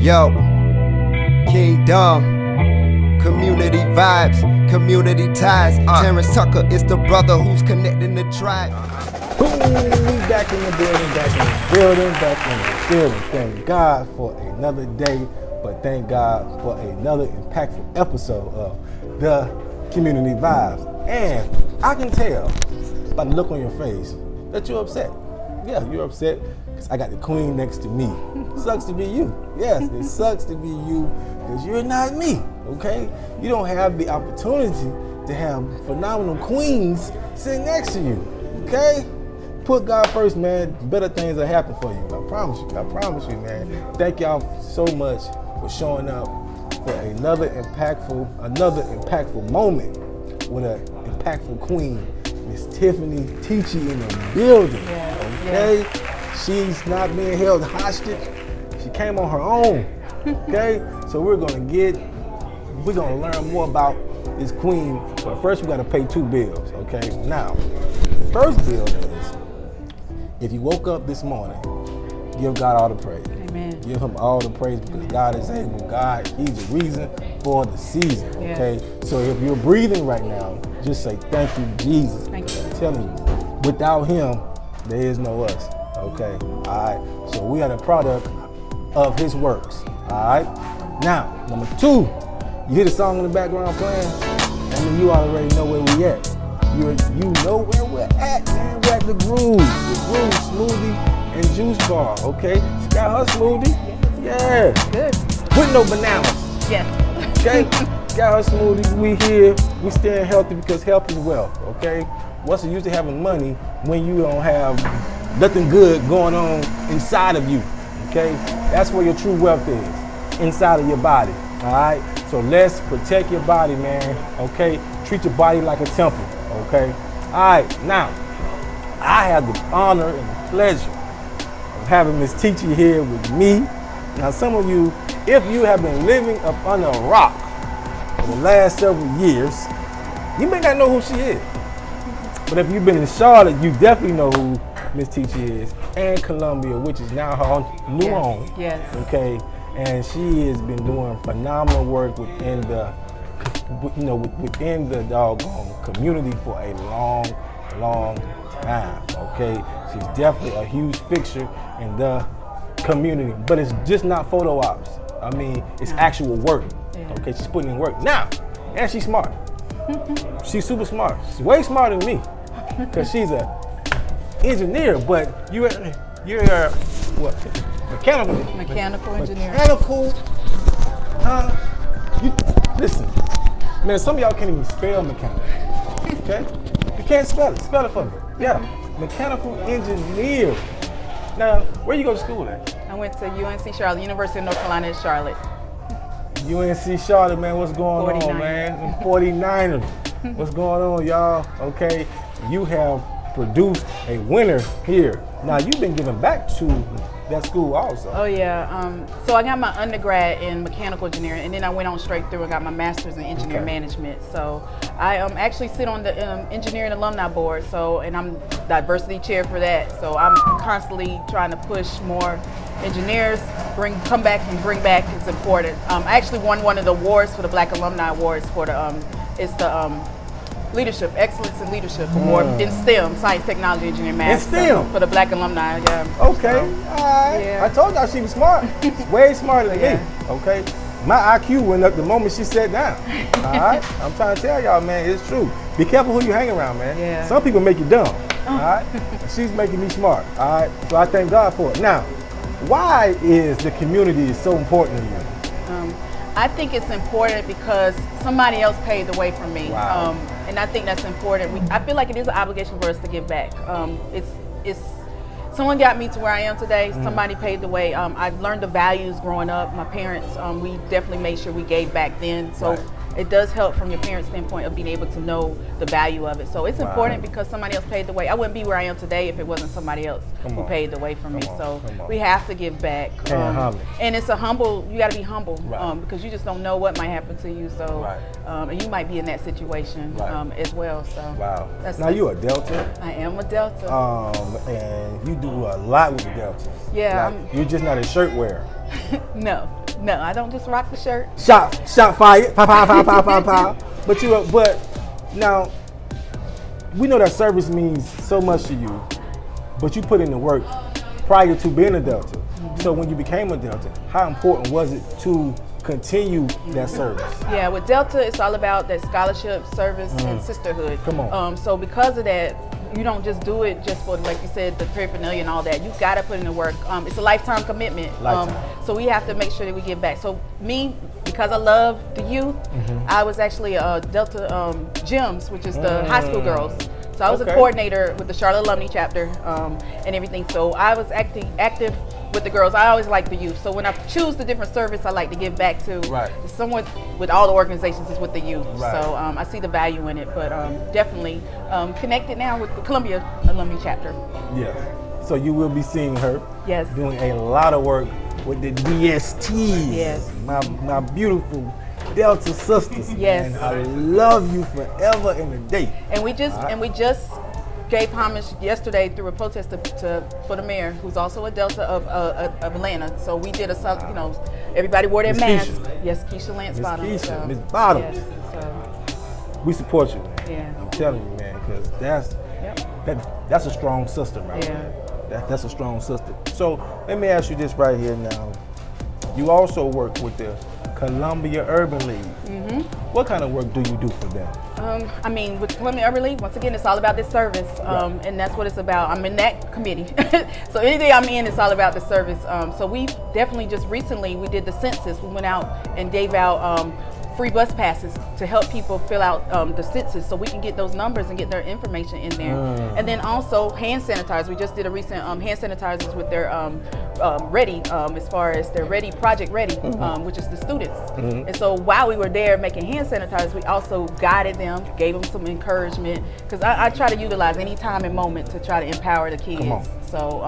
Yo, Kingdom, community vibes, community ties. Terrence Tucker is the brother who's connecting the tribe. Boom, we back in the building. Thank God for another day, but thank God for another impactful episode of the Community Vibes. And I can tell by the look on your face that you're upset. Yeah, you're upset because I got the queen next to me. Sucks to be you. Yes, it sucks to be you because you're not me, okay? You don't have the opportunity to have phenomenal queens sitting next to you, okay? Put God first, man. Better things will happen for you. I promise you, man. Thank y'all so much for showing up for another impactful moment with an impactful queen, Miss Tiffani Teachey in the building. Okay? Yes. She's not being held hostage. She came on her own. Okay? So we're gonna learn more about this queen, but first we gotta pay two bills, okay? Now, the first bill is, if you woke up this morning, give God all the praise. Amen. Give him all the praise because God is able. God, he's the reason for the season, okay? Yes. So if you're breathing right now, just say, thank you, Jesus. Thank you. I'm telling you, without him, there is no us, okay? All right, so we are the product of his works, all right? Now, number two, you hear the song in the background playing? I mean, you already know where we at. You know where we're at, man. We're at the Groove Smoothie and Juice Bar, okay? She got her smoothie, yeah. Good. With no bananas. Yes. Okay? Got her smoothie, we here, we staying healthy because health is wealth, okay? What's the use of having money when you don't have nothing good going on inside of you, okay? That's where your true wealth is, inside of your body, all right? So let's protect your body, man, okay? Treat your body like a temple, okay? All right, now, I have the honor and the pleasure of having Miss Teachey here with me. Now, some of you, if you have been living up under a rock for the last several years, you may not know who she is. But if you've been in Charlotte, you definitely know who Miss Teachey is, and Columbia, which is now her new home. Yes. Okay, and she has been doing phenomenal work within the, within the doggone community for a long time. Okay, she's definitely a huge fixture in the community, but it's just not photo ops. I mean, it's actual work. Yeah. Okay, she's putting in work now, and she's smart. She's super smart. She's way smarter than me, because she's an engineer. But you're what? Mechanical engineer. Listen, man. Some of y'all can't even spell mechanical. Okay, you can't spell it. Spell it for me. Yeah, mechanical engineer. Now, where you go to school at? I went to UNC Charlotte, University of North Carolina in Charlotte. UNC Charlotte, man, what's going on, man? 49ers. What's going on, y'all? Okay, you have produced a winner here. Now, you've been giving back to that school also. Oh yeah, so I got my undergrad in mechanical engineering, and then I went on straight through and got my master's in engineering management. So I actually sit on the engineering alumni board, and I'm diversity chair for that. So I'm constantly trying to push more engineers, come back and bring back is important. I actually won one of the awards for the Black Alumni Awards for it's the Leadership, Excellence in Leadership Award in STEM, Science, Technology, Engineering, Math. In STEM? For the Black Alumni, yeah. Okay, all right. Yeah. I told y'all she was smart. Way smarter than me, okay? My IQ went up the moment she sat down, all right? I'm trying to tell y'all, man, it's true. Be careful who you hang around, man. Yeah. Some people make you dumb, all right? She's making me smart, all right? So I thank God for it. Now, why is the community so important to you? I think it's important because somebody else paved the way for me. Wow. And I think that's important. I feel like it is an obligation for us to give back. It's someone got me to where I am today. Somebody paved the way. I've learned the values growing up. My parents, we definitely made sure we gave back then. So it does help from your parents' standpoint of being able to know the value of it. So it's important because somebody else paved the way. I wouldn't be where I am today if it wasn't somebody else who paved the way for me. So we have to give back. And it's you got to be humble because you just don't know what might happen to you. So and you might be in that situation as well. So now you a Delta? I am a Delta. And you do a lot with the Deltas. Yeah. Like, you're just not a shirt wearer. No. No, I don't just rock the shirt. Shot fired. Pow, pow, pow, pow, pow, pow. But now, we know that service means so much to you, but you put in the work prior to being a Delta. So when you became a Delta, how important was it to continue that service? Yeah, with Delta, it's all about that scholarship, service, and sisterhood. Come on. So because of that, you don't just do it just for, like you said, the paraphernalia and all that. You got to put in the work. It's a lifetime commitment. So we have to make sure that we give back. So me, because I love the youth, I was actually a Delta GEMS, which is the high school girls. So I was a coordinator with the Charlotte Alumni chapter and everything. So I was active with the girls. I always like the youth. So when I choose the different service I like to give back to, somewhat with all the organizations is with the youth. So I see the value in it, but definitely connected now with the Columbia Alumni chapter. Yeah. So you will be seeing her doing a lot of work with the DSTs. Yes. My beautiful Delta sisters. Yes. And I love you forever and a day. And we just gave homage yesterday through a protest for the mayor, who's also a Delta of Atlanta. So we did everybody wore their mask. Yes, Keisha Lance Bottoms. Miss Bottoms. Yes, so. We support you, man. Yeah. I'm telling you, man, because that's a strong sister, right there. That's a strong sister. So let me ask you this right here now. You also work with the Columbia Urban League. What kind of work do you do for them? With Columbia Urban League, once again, it's all about this service, and that's what it's about. I'm in that committee. So anything I'm in, it's all about the service. So we definitely just recently, we did the census. We went out and gave out free bus passes to help people fill out the census so we can get those numbers and get their information in there. And then also hand sanitizers. We just did a recent hand sanitizers with their Ready, as far as their Ready, Project Ready, which is the students. And so while we were there making hand sanitizers, we also guided them, gave them some encouragement, because I try to utilize any time and moment to try to empower the kids. So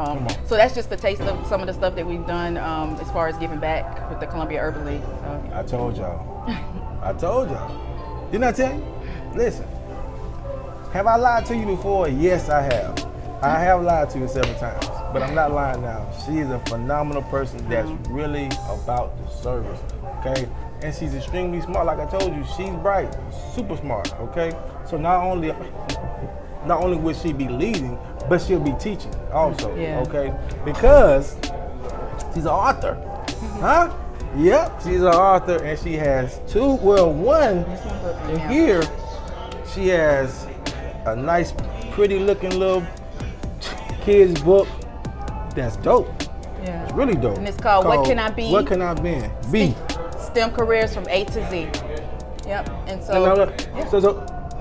so that's just a taste of some of the stuff that we've done as far as giving back with the Columbia Urban League. So. I told y'all. I told y'all. Didn't I tell you? Listen, have I lied to you before? Yes, I have. I have lied to you several times, but I'm not lying now. She is a phenomenal person that's really about the service, okay? And she's extremely smart. Like I told you, she's bright, super smart, okay? So not only will she be leading, but she'll be teaching also, okay? Because she's an author, huh? Yep, she's an author, and she has one in here. She has a nice, pretty looking little kids book that's dope. Yeah. It's really dope. And it's called What Can I Be? What Can I Be? STEM Careers from A to Z. Yep. And so,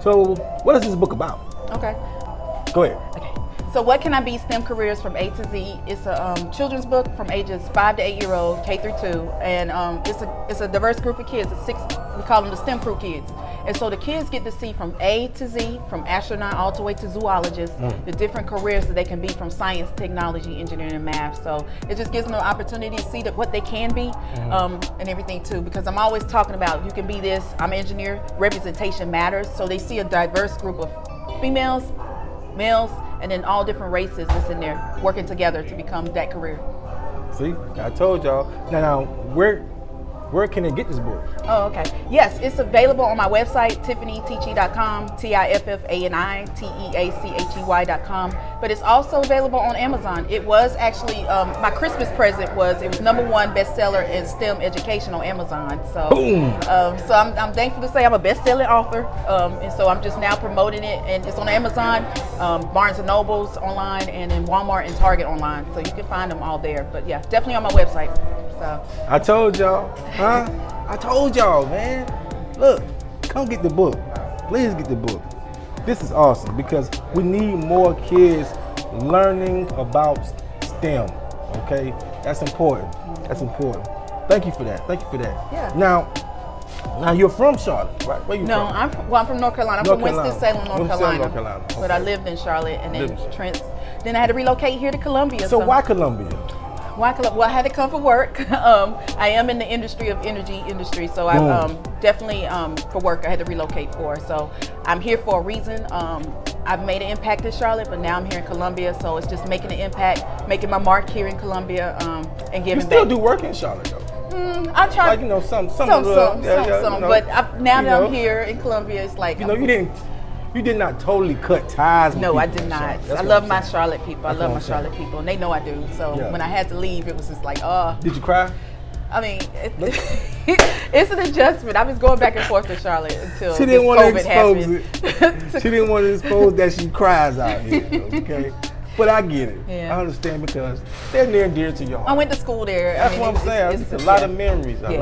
so what is this book about? Okay. Go ahead. Okay. So What Can I Be? STEM Careers from A to Z. It's a children's book from ages 5 to 8-year-old, K through 2, and it's a diverse group of kids. We call them the STEM crew kids. And so the kids get to see from A to Z, from astronaut all the way to zoologist, the different careers that they can be from science, technology, engineering, and math. So it just gives them an opportunity to see what they can be and everything too. Because I'm always talking about you can be this. I'm an engineer. Representation matters. So they see a diverse group of females, males, and then all different races that's in there working together to become that career. See, I told y'all. Now, where can they get this book? Oh, okay. Yes, it's available on my website, TiffaniTeachey.com, TiffaniTeachey.com. But it's also available on Amazon. It was actually my Christmas present was #1 bestseller in STEM education on Amazon. So, so I'm thankful to say I'm a best-selling author, and so I'm just now promoting it, and it's on Amazon, Barnes and Nobles online, and in Walmart and Target online. So you can find them all there. But yeah, definitely on my website. So I told y'all, huh? I told y'all, man. Look, come get the book. Please get the book. This is awesome because we need more kids learning about STEM, okay? That's important. That's important. Thank you for that. Thank you for that. Yeah. Now you're from Charlotte, right? Where you from? I'm from North Carolina. I'm from Winston-Salem, North Carolina. Okay. But I lived in Charlotte and then then I had to relocate here to Columbia. So why Columbia? Well, I had to come for work. I am in the industry of energy, so I definitely for work I had to relocate for. So I'm here for a reason. I've made an impact in Charlotte, but now I'm here in Columbia, so it's just making an impact, making my mark here in Columbia, and giving back. You still do work in Charlotte though? I tried. Like, you know, some. Some. You know, But now you that know. I'm here in Columbia, it's like You know, you did not totally cut ties with No, I people did in not. Charlotte. That's I what love I'm my saying. Charlotte people. That's I love what my I'm saying. Charlotte people, and they know I do. So Yeah. when I had to leave, it was just like, oh. Did you cry? I mean, it's an adjustment. I was going back and forth to Charlotte until She didn't this want to COVID expose happened. it. She didn't want to expose that she cries out here, okay? But I get it. Yeah. I understand because they're near and dear to your heart. I went to school there. That's what I'm saying. It's a lot of memories, Yeah. So-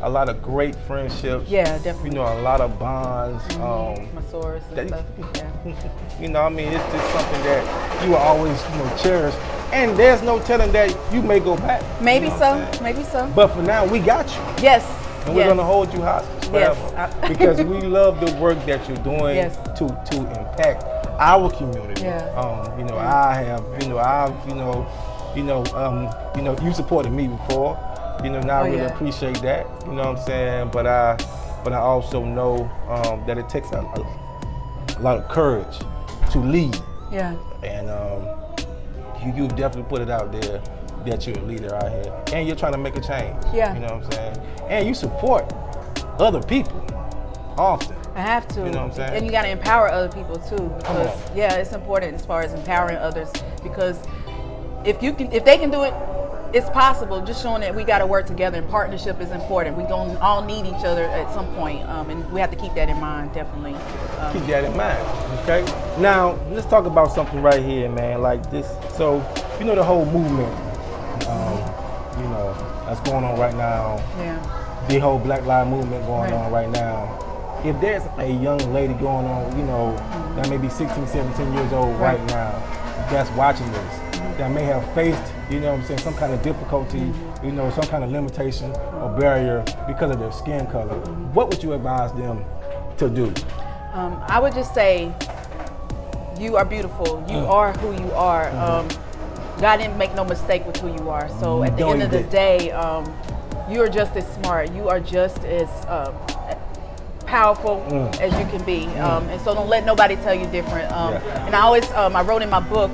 a lot of great friendships. Yeah, definitely. You know, a lot of bonds. My source and that- stuff. Yeah. You know, I mean, it's just something that you will always, you know, cherish. And there's no telling that you may go back. Maybe You know what so. I'm saying? Maybe so. But for now, we got you. Yes. And we're gonna hold you hostage forever. Yes. Because we love the work that you're doing Yes. to impact our community. Yeah. You know, I have, you know, you supported me before. You know, and I really appreciate that. You know what I'm saying? But I also know that it takes a lot of courage to lead. Yeah. And you definitely put it out there that you're a leader out here, and you're trying to make a change. Yeah. You know what I'm saying? And you support other people often. I have to. You know what I'm saying? And you got to empower other people too. Come Because, on. yeah, it's important as far as empowering others. Because if they can do it, it's possible. Just showing that we got to work together, and partnership is important. We don't all need each other at some point, and we have to keep that in mind, definitely. Keep that in mind, okay? Now, let's talk about something right here, man, like this. So, you know, the whole movement, you know, that's going on right now, Yeah. the whole Black Lives Movement going Right. on right now. If there's a young lady going on, you know, that may be 16, 17 years old right now, that's watching this, that may have faced, you know what I'm saying, some kind of difficulty, you know, some kind of limitation or barrier because of their skin color, what would you advise them to do? I would just say, you are beautiful. You are who you are. God didn't make no mistake with who you are. So at the No, end he of the didn't. day, you are just as smart. You are just as powerful as you can be. And so don't let nobody tell you different. And I always, I wrote in my book,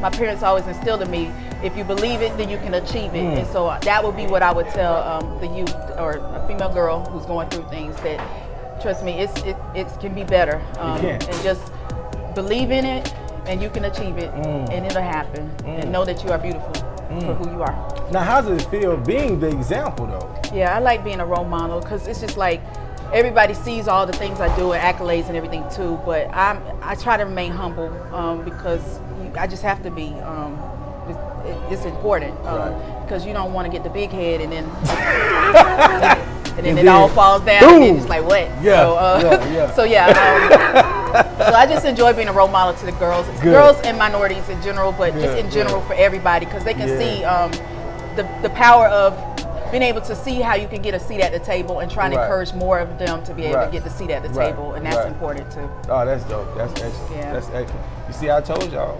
my parents always instilled in me, if you believe it, then you can achieve it. And so that would be what I would tell the youth or a female girl who's going through things, that trust me, it can be better. And just believe in it, and you can achieve it, and it'll happen. And know that you are beautiful for who you are. Now, how does it feel being the example, though? Yeah, I like being a role model because it's just like everybody sees all the things I do and accolades and everything too. But I try to remain humble because I just have to be. It's important because you don't want to get the big head and then it all falls down and then it's like what? Yeah. So so I just enjoy being a role model to the girls and minorities in general, but just in general for everybody, because they can see the power of being able to see how you can get a seat at the table and trying to encourage more of them to be able to get the seat at the table, and that's important too. Oh, that's dope. That's excellent. Yeah. That's excellent. You see, I told y'all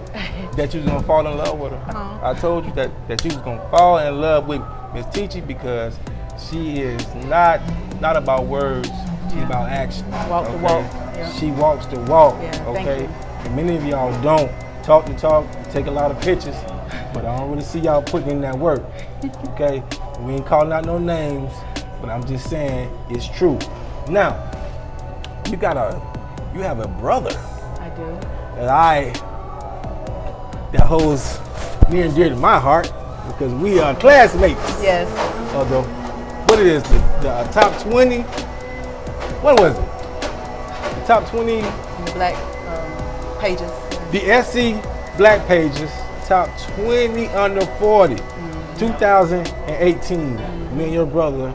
that you was gonna fall in love with her. I told you that you was gonna fall in love with Miss Teachey because she is not about words. She's about action. Walk the walk. Yeah. She walks the walk. Yeah, thank okay. you. And many of y'all don't talk the talk, take a lot of pictures, but I don't really see y'all putting in that work. Okay. We ain't calling out no names, but I'm just saying it's true. Now, you have a brother I do. that holds near and dear to my heart because we are classmates. Yes. Of the top 20. What was it? The top 20. The black pages. The SC Black Pages top 20 under 40. 2018. Me and your brother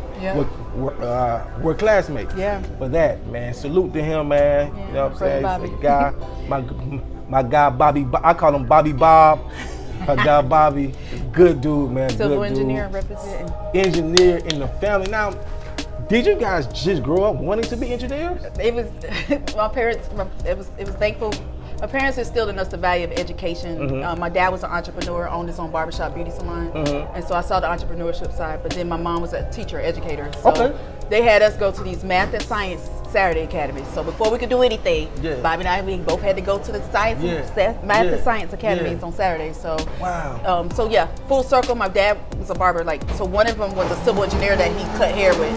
were classmates. Yeah. For that, man. Salute to him, man. Yeah, You know what I'm saying? Bobby. He's a guy. My guy Bobby. I call him Bobby Bob. My guy Bobby, good dude, man. Civil good engineer dude. representing. Engineer in the family. Now, did you guys just grow up wanting to be engineers? It was my parents. It was thankful. My parents instilled in us the value of education. My dad was an entrepreneur, owned his own barbershop, beauty salon, and so I saw the entrepreneurship side. But then my mom was a teacher, educator, so they had us go to these math and science Saturday academies. So before we could do anything, Bobby and I, we both had to go to the math and science academies on Saturdays. So wow. So yeah, full circle. My dad was a barber. Like, so one of them was a civil engineer that he cut hair with,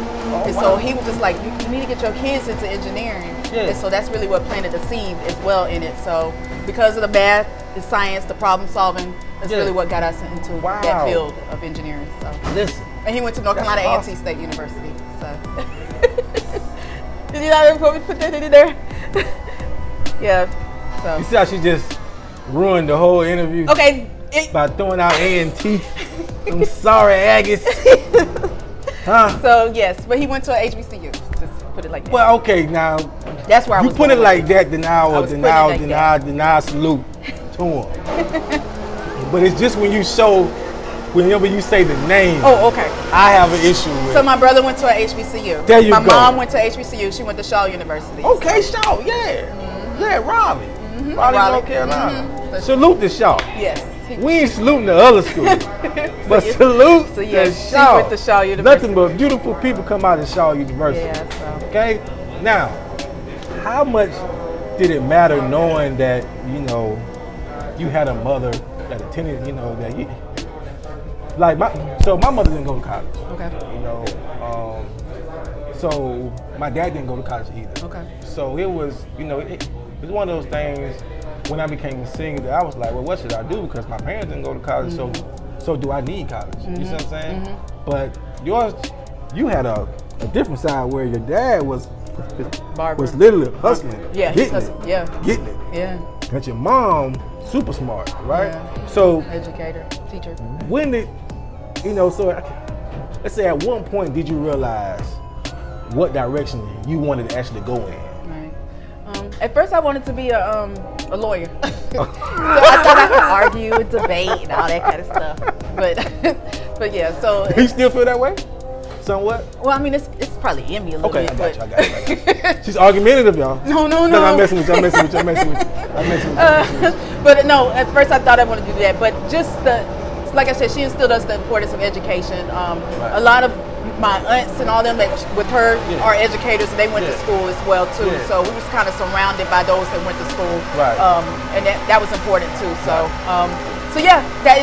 and so he was just like, you need to get your kids into engineering. And so that's really what planted the seed as well in it. So because of the math, the science, the problem solving, that's really what got us into that field of engineering. So Listen. And he went to North Carolina A&T State University. So did you not put that in there? Yeah. So You see how she just ruined the whole interview? Okay. By throwing out A&T. I'm sorry, Aggies. Huh? So yes, but he went to a HBCU. Just put it like that. Well, okay, now That's where I was. you put it going like with that, then I salute to him. But it's just when you show, whenever you say the name. Oh, okay. I have an issue with. So my brother went to a HBCU. There you my go. mom went to HBCU. She went to Shaw University. Okay, Shaw, yeah. Yeah, Raleigh. Raleigh, North Carolina. Salute to Shaw. Yes. We ain't saluting the other schools, but salute So yeah, to she Shaw. went to Shaw University. Nothing but beautiful people come out of Shaw University. Yeah, so. Okay, now, how much did it matter knowing that, you know, you had a mother that attended, you know, that you, like my mother didn't go to college. Okay. You know, so my dad didn't go to college either. Okay. So it was, you know, it was one of those things. When I became a singer, that I was like, well, what should I do? Because my parents didn't go to college, so do I need college? You see what I'm saying? But you had a different side where your dad was literally hustling. Yeah, he's hustling. Yeah. Getting it. Yeah. And your mom, super smart, right? Yeah. So Educator, teacher. when did, you know, so let's say at one point did you realize what direction you wanted to actually go in? Right. At first I wanted to be a lawyer. So I thought I could argue and debate and all that kind of stuff. But yeah, so. Do you still feel that way? Somewhat? Well, I mean, it's probably in me a little bit. I got you. She's argumentative, y'all. No. I'm messing with you. But no, at first I thought I wanted to do that. But just like I said, she instilled us the importance of education. A lot of my aunts and all them that with her are educators, and they went to school as well too. So we was kind of surrounded by those that went to school, and that was important too. So yeah, that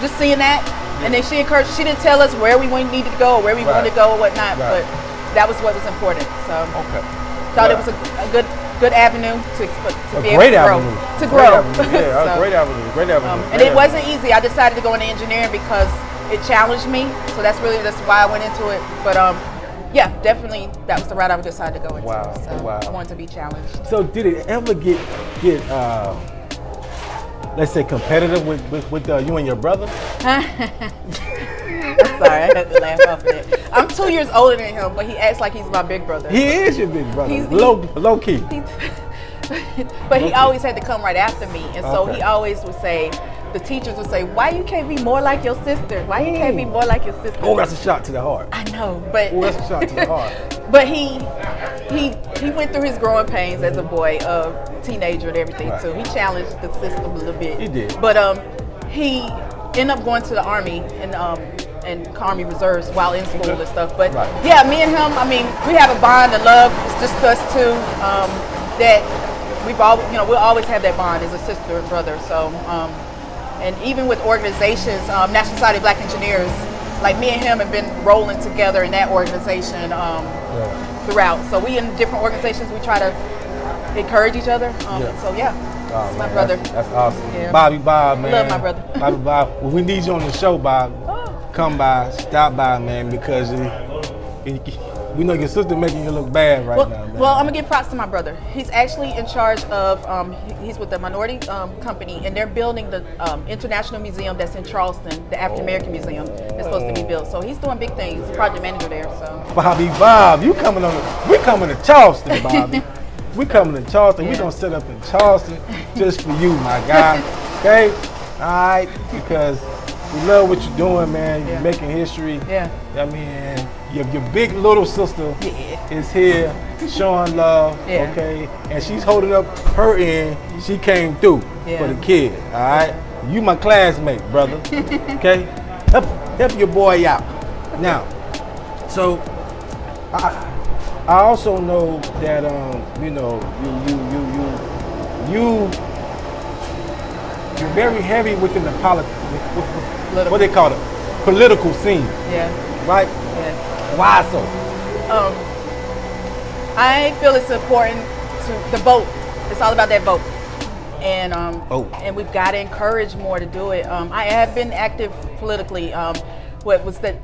just seeing that, and then she encouraged. She didn't tell us where we needed to go, or where we wanted to go, or whatnot, but that was what was important. So thought it was a good avenue to be able to grow. Yeah, great avenue. And it wasn't easy. I decided to go into engineering because it challenged me, so that's why I went into it. But yeah, definitely that was the route I decided to go into. Wow. So I wanted to be challenged. So did it ever get let's say competitive with you and your brother? I'm sorry, I had to laugh off of it. I'm 2 years older than him, but he acts like he's my big brother. He is your big brother. Low key. But he always had to come right after me, and so he always would say, the teachers would say, why you can't be more like your sister? Why you can't be more like your sister? Oh, that's a shot to the heart. I know, but that's a shot to the heart. But he went through his growing pains as a boy, teenager and everything too. He challenged the system a little bit. He did. But he ended up going to the Army and Army Reserves while in school and stuff. But yeah, me and him, I mean, we have a bond of love. It's just us two that we'll always have that bond as a sister and brother. So and even with organizations, National Society of Black Engineers, like me and him have been rolling together in that organization throughout. So we in different organizations, we try to encourage each other. So yeah, that's my brother. That's awesome. Yeah. Bobby Bob, man. Love my brother. Bobby Bob. Well, we need you on the show, Bob. Come by, stop by, man, because we know your sister making you look bad right now, man. Well, I'm gonna give props to my brother. He's actually in charge of, he's with the minority company, and they're building the International Museum that's in Charleston, the African American Museum that's supposed to be built. So he's doing big things, project manager there. So Bobby Bob, we coming to Charleston, Bobby. We coming to Charleston. We gonna set up in Charleston just for you, my guy. Okay, all right, because we love what you're doing, man. You're making history. Yeah. I mean, your big little sister is here showing love, okay? And she's holding up her end. She came through for the kid, all right? You my classmate, brother, okay? Help your boy out. Now, so I also know that you're very heavy within the politics. What they call it? political scene, Yeah. right? Yeah. Why so? I feel it's important to the vote. It's all about that vote, and and we've got to encourage more to do it. I have been active politically. What was the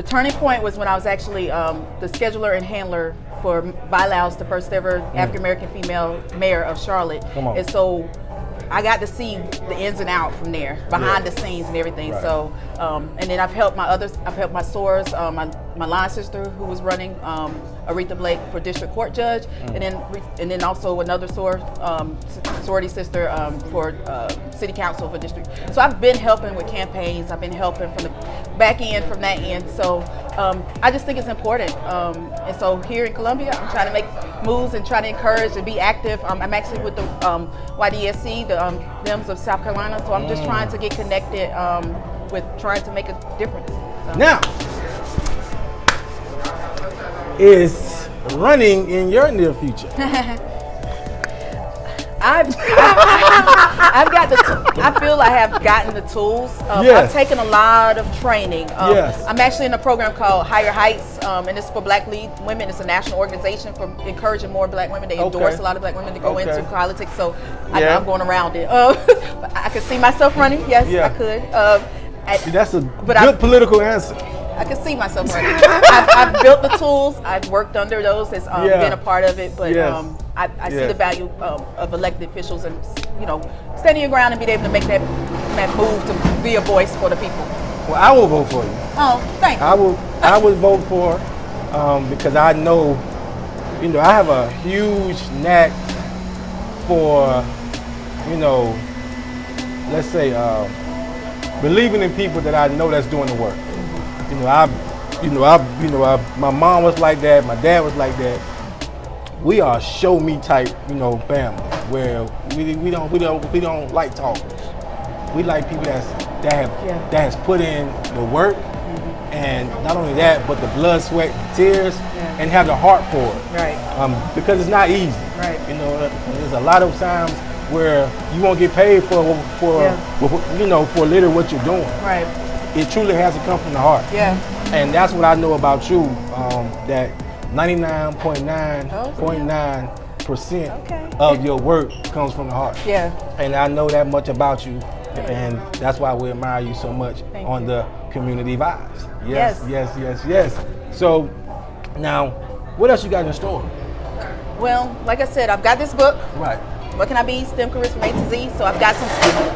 turning point was when I was actually the scheduler and handler for Vi Laus, the first ever African American female mayor of Charlotte. Come on. And so I got to see the ins and out from there, behind the scenes and everything. Right. So, and then I've helped my sorors, my line sister who was running, Aretha Blake for district court judge, and then also another sorority sister for city council for district. So I've been helping with campaigns. I've been helping from the back end, from that end. So I just think it's important. And so here in Columbia, I'm trying to make moves and try to encourage and be active. I'm actually with the YDSC, the Dems of South Carolina. So I'm just trying to get connected with trying to make a difference. So. Now, is running in your near future? I've got I feel I have gotten the tools. Yes. I've taken a lot of training. Yes. I'm actually in a program called Higher Heights, and it's for Black lead women. It's a national organization for encouraging more Black women. They endorse a lot of Black women to go into politics. So I know I'm going around it. I could see myself running. Yes, I could. That's a good political answer. I can see myself running. I've built the tools. I've worked under those. It's been a part of it, but I see the value of elected officials and standing your ground and being able to make that move to be a voice for the people. Well, I will vote for you. Oh, thank you. I would vote for because I know, I have a huge knack for, let's say, believing in people that I know that's doing the work. My mom was like that. My dad was like that. We are show me type, family where we don't like talkers. We like people that has put in the work, and not only that, but the blood, sweat, tears, and have the heart for it. Right. Because it's not easy. Right. There's a lot of times where you won't get paid for literally what you're doing. Right. It truly has to come from the heart. Yeah. And that's what I know about you, that 99.9% of your work comes from the heart. Yeah. And I know that much about you, and that's why we admire you so much on the Community Vibes. Yes. So now, what else you got in store? Well, like I said, I've got this book. Right. What Can I Be? STEM Careers from A to Z. So I've got some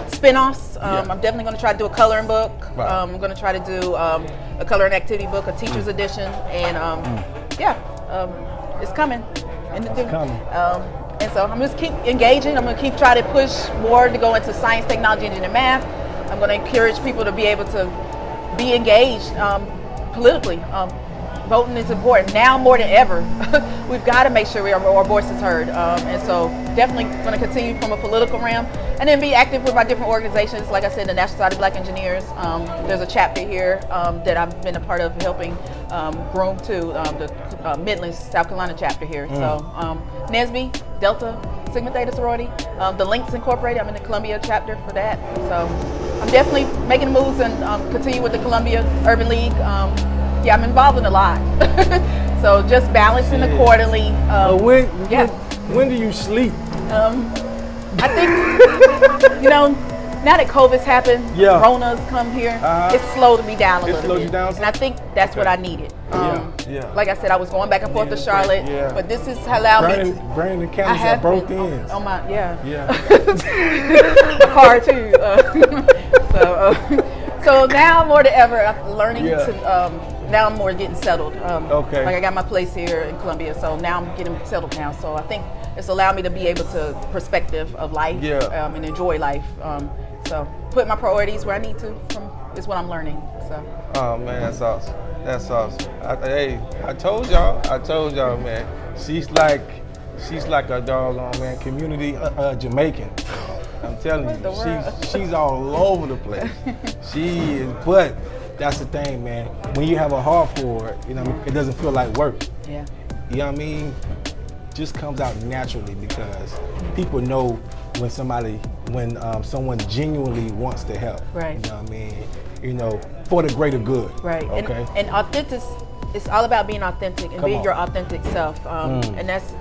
spin-offs. I'm definitely going to try to do a coloring book. Right. I'm going to try to do a coloring activity book, a teacher's edition, and it's coming. It's coming. And so I'm just keep engaging. I'm going to keep trying to push more to go into science, technology, engineering, and math. I'm going to encourage people to be able to be engaged politically. Voting is important now more than ever. We've got to make sure our voices heard, and so definitely going to continue from a political realm, and then be active with my different organizations. Like I said, the National Society of Black Engineers. There's a chapter here that I've been a part of helping groom to the Midlands, South Carolina chapter here. So NSBE, Delta, Sigma Theta sorority, the Links Incorporated. I'm in the Columbia chapter for that. So I'm definitely making moves and continue with the Columbia Urban League. I'm involved in a lot. So just balancing accordingly. When do you sleep? I think, now that COVID's happened, Rona's come here, it's slowed me down a little bit. Slowed you down? And I think that's what I needed. Like I said, I was going back and forth to Charlotte, but this has allowed me to... Burning the candles at both ends. Oh my, the car too. So now more than ever, I'm learning to... now I'm more getting settled. Like I got my place here in Columbia, so now I'm getting settled now. So I think it's allowed me to be able to perspective of life and enjoy life. So put my priorities where I need to is what I'm learning. So. Oh man, that's awesome. That's awesome. I told y'all, man. She's like a doggone man, community Jamaican. I'm telling you, she's all over the place. She is, but that's the thing, man. When you have a heart for it, it doesn't feel like work. Yeah. You know what I mean? Just comes out naturally because people know when someone genuinely wants to help. Right. You know what I mean? for the greater good. Right. Okay. And authentic, it's all about being authentic and being your authentic self. And that's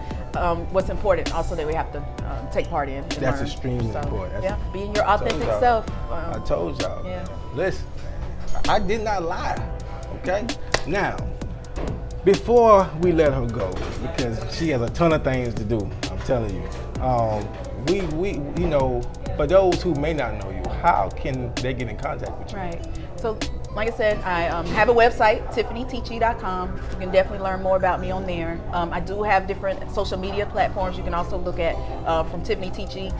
what's important also that we have to take part in. That's learn. extremely important. Yeah, being your authentic self. I told y'all. Yeah. Listen, I did not lie. Okay. Now, before we let her go, because she has a ton of things to do, I'm telling you. We you know, for those who may not know you, how can they get in contact with you? Right. So, like I said, I have a website, TiffaniTeachey.com. You can definitely learn more about me on there. I do have different social media platforms you can also look at from Tiffani Teachey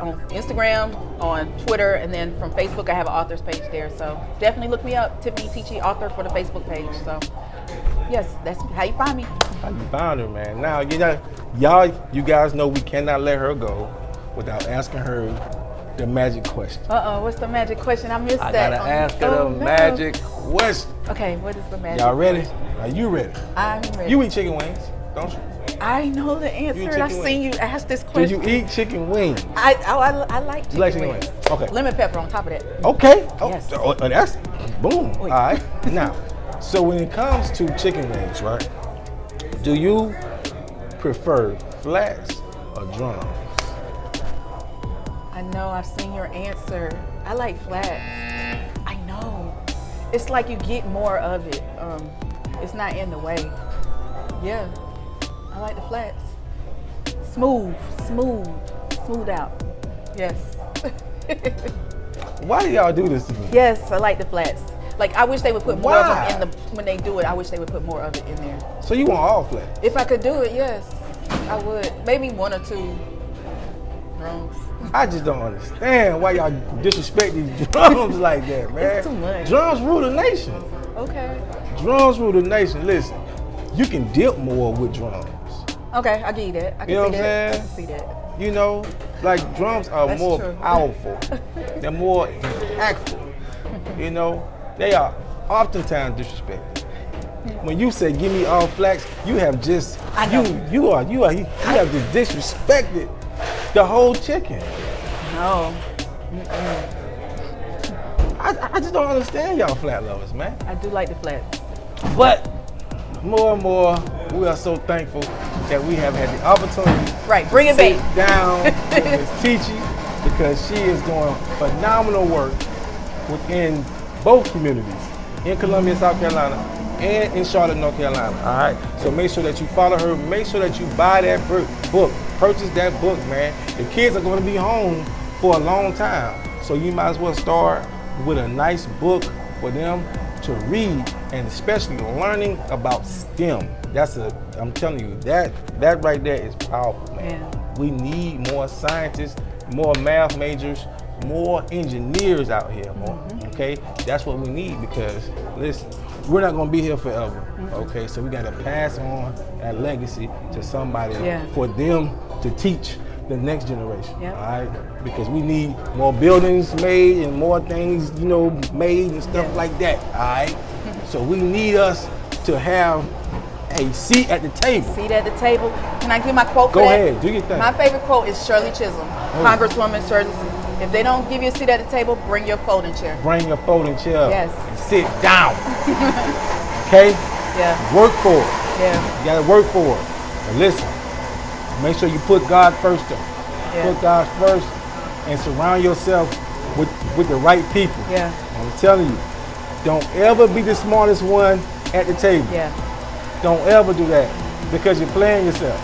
on Instagram, on Twitter, and then from Facebook, I have an author's page there. So definitely look me up, Tiffani Teachey, author for the Facebook page. So yes, that's how you find me. How you found her, man. Now, you guys know we cannot let her go without asking her the magic question. What's the magic question? I missed I that. gotta ask her the magic question. Okay, what is the magic Y'all ready? question? Are you ready? I'm ready. You eat chicken wings, don't you? I know the answer, and I've chicken seen you ask this Do question. you eat chicken wings? I like chicken, like chicken wings. wings? Okay. Lemon pepper on top of that. Okay. Yes. That's boom. Wait. All right. Now, so when it comes to chicken wings, right? Do you prefer flats or drums? I know, I've seen your answer. I like flats. I know. It's like you get more of it. It's not in the way. Yeah, I like the flats. Smooth out. Yes. Why do y'all do this to me? Yes, I like the flats. Like, I wish they would put more of Why? them in when they do it, I wish they would put more of it in there. So you want all flats? If I could do it, yes, I would. Maybe one or two drums. I just don't understand why y'all disrespect these drums like that, man. It's too much. Drums rule the nation. Okay. Drums rule the nation. Listen, you can dip more with drums. Okay, I'll give you that. I can You know see what I'm that. saying? I can see that. You know, like drums are That's more true. powerful. They're more impactful. You know, they are oftentimes disrespected. When you say give me all flats, you have just I know. you have just disrespected the whole chicken. No, I just don't understand y'all flat lovers, man. I do like the flats. But more and more, we are so thankful that we have had the opportunity Right, bring it sit back. down with Ms. Teachey because she is doing phenomenal work within both communities, in Columbia, South Carolina, and in Charlotte, North Carolina. All right. So make sure that you follow her. Make sure that you buy that book. Purchase that book, man. The kids are going to be home for a long time, so you might as well start with a nice book for them to read, and especially learning about STEM. I'm telling you, that right there is powerful, man. Yeah. We need more scientists, more math majors, more engineers out here, more. Okay, that's what we need because listen, we're not gonna be here forever. Okay, so we gotta pass on that legacy to somebody for them to teach the next generation. Yeah. All right, because we need more buildings made and more things, made and stuff like that. All right, so we need us to have a seat at the table. Seat at the table. Can I give my quote for Go that? ahead, do your thing. My favorite quote is Shirley Chisholm, Congresswoman Shirley. If they don't give you a seat at the table, bring your folding chair. Bring your folding chair Yes. and sit down. Okay? Yeah. Work for it. Yeah. You gotta work for it. But listen, make sure you put God first though. Yeah. Put God first and surround yourself with the right people. Yeah. I'm telling you, don't ever be the smartest one at the table. Yeah. Don't ever do that because you're playing yourself.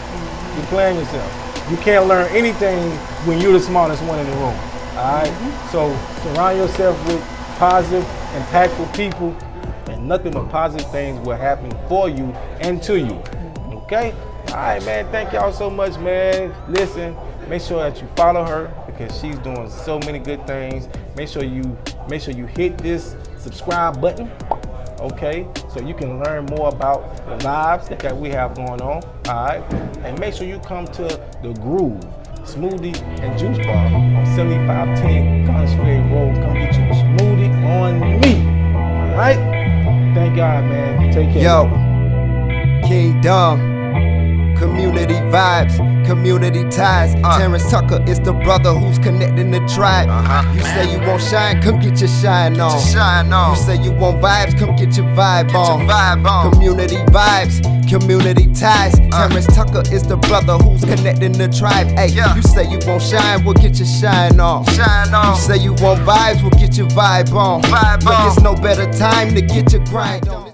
You're playing yourself. You can't learn anything when you're the smartest one in the room. All right? So surround yourself with positive, impactful people, and nothing but positive things will happen for you and to you. Okay? All right, man. Thank y'all so much, man. Listen, make sure that you follow her because she's doing so many good things. Make sure you hit this subscribe button. Okay, so you can learn more about the lives that we have going on. All right, and make sure you come to the Groove Smoothie and Juice Bar on 7510 Guns Ferry Road. Come get you a smoothie on me. All right, thank God, man. Take care. Yo, Kingdom, community vibes, community ties. Terrence Tucker is the brother who's connecting the tribe. You say you won't shine, come get your shine on. You say you want vibes, come get your vibe on. Community vibes, community ties. Terrence Tucker is the brother who's connecting the tribe. Hey, you say you won't shine, we'll get your shine on. You say you want vibes, we'll get your vibe on. But there's no better time to get your grind on.